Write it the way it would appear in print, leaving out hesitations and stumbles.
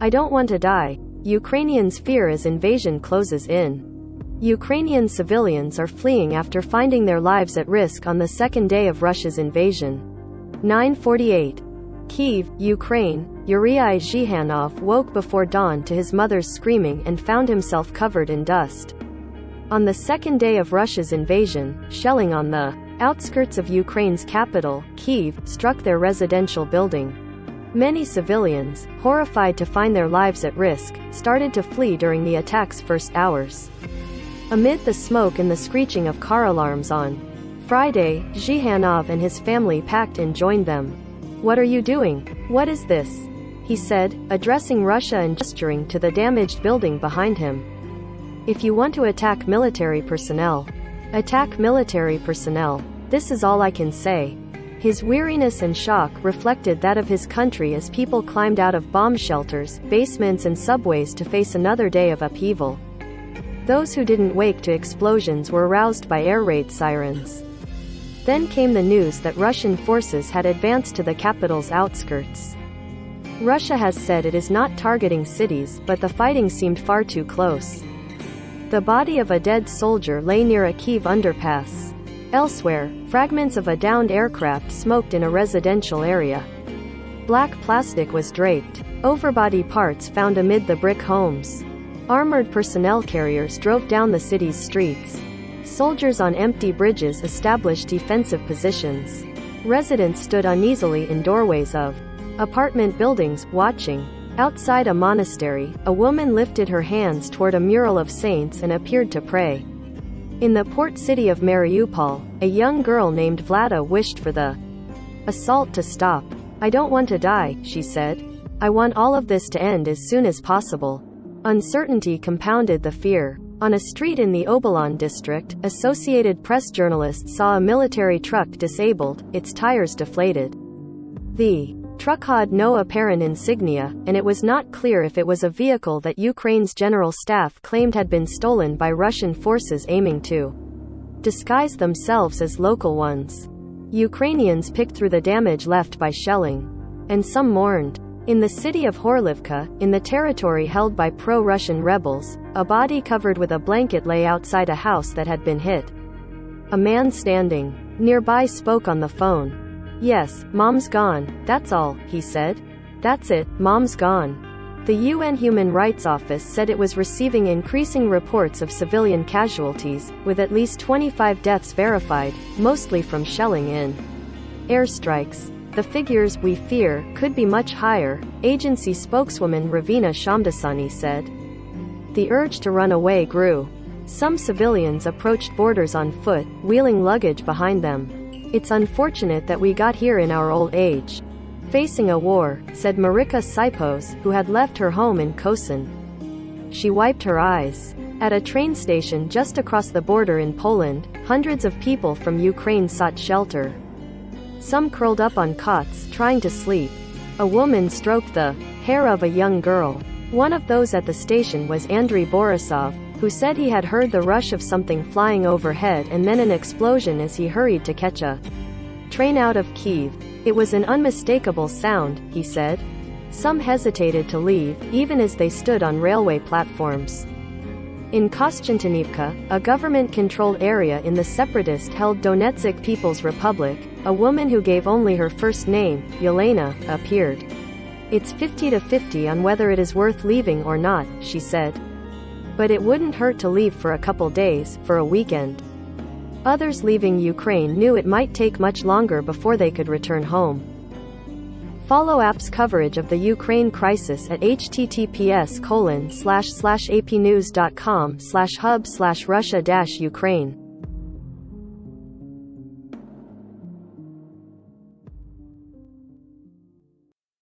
I don't want to die. Ukrainians fear as invasion closes in. Ukrainian civilians are fleeing after finding their lives at risk on the second day of Russia's invasion. 9:48. Kyiv, Ukraine. Yuriy Zhihanov woke before dawn to his mother's screaming and found himself covered in dust. On the second day of Russia's invasion, shelling on the outskirts of Ukraine's capital, Kyiv, struck their residential building. Many civilians, horrified to find their lives at risk, started to flee during the attack's first hours. Amid the smoke and the screeching of car alarms on Friday, Zhihanov and his family packed and joined them. "What are you doing? What is this?" he said, addressing Russia and gesturing to the damaged building behind him. "If you want to attack military personnel, attack military personnel. This is all I can say." His weariness and shock reflected that of his country as people climbed out of bomb shelters, basements and subways to face another day of upheaval. Those who didn't wake to explosions were roused by air raid sirens. Then came the news that Russian forces had advanced to the capital's outskirts. Russia has said it is not targeting cities, but the fighting seemed far too close. The body of a dead soldier lay near a Kyiv underpass. Elsewhere, fragments of a downed aircraft smoked in a residential area. Black plastic was draped over body parts found amid the brick homes. Armored personnel carriers drove down the city's streets. Soldiers on empty bridges established defensive positions. Residents stood uneasily in doorways of apartment buildings, watching. Outside a monastery, a woman lifted her hands toward a mural of saints and appeared to pray. In the port city of Mariupol, a young girl named Vlada wished for the assault to stop. "I don't want to die," she said. "I want all of this to end as soon as possible." Uncertainty compounded the fear. On a street in the Obolon district, Associated Press journalists saw a military truck disabled, its tires deflated. The truck had no apparent insignia, and it was not clear if it was a vehicle that Ukraine's general staff claimed had been stolen by Russian forces aiming to disguise themselves as local ones. Ukrainians picked through the damage left by shelling. And some mourned. In the city of Horlivka, in the territory held by pro-Russian rebels, a body covered with a blanket lay outside a house that had been hit. A man standing nearby spoke on the phone. "Yes, Mom's gone, that's all," he said. "That's it, Mom's gone." The UN Human Rights Office said it was receiving increasing reports of civilian casualties, with at least 25 deaths verified, mostly from shelling in airstrikes. The figures, we fear, could be much higher, agency spokeswoman Ravina Shamdasani said. The urge to run away grew. Some civilians approached borders on foot, wheeling luggage behind them. "It's unfortunate that we got here in our old age. Facing a war," said Marika Sipos, who had left her home in Kosin. She wiped her eyes. At a train station just across the border in Poland, hundreds of people from Ukraine sought shelter. Some curled up on cots, trying to sleep. A woman stroked the hair of a young girl. One of those at the station was Andriy Borisov, who said he had heard the rush of something flying overhead and then an explosion as he hurried to catch a train out of Kyiv. "It was an unmistakable sound," he said. Some hesitated to leave, even as they stood on railway platforms. In Kostiantynivka, a government-controlled area in the separatist-held Donetsk People's Republic, a woman who gave only her first name, Yelena, appeared. "It's 50-50 on whether it is worth leaving or not," she said. "But it wouldn't hurt to leave for a couple days, for a weekend." Others leaving Ukraine knew it might take much longer before they could return home. Follow AP's coverage of the Ukraine crisis at https://apnews.com/hub/Russia-Ukraine.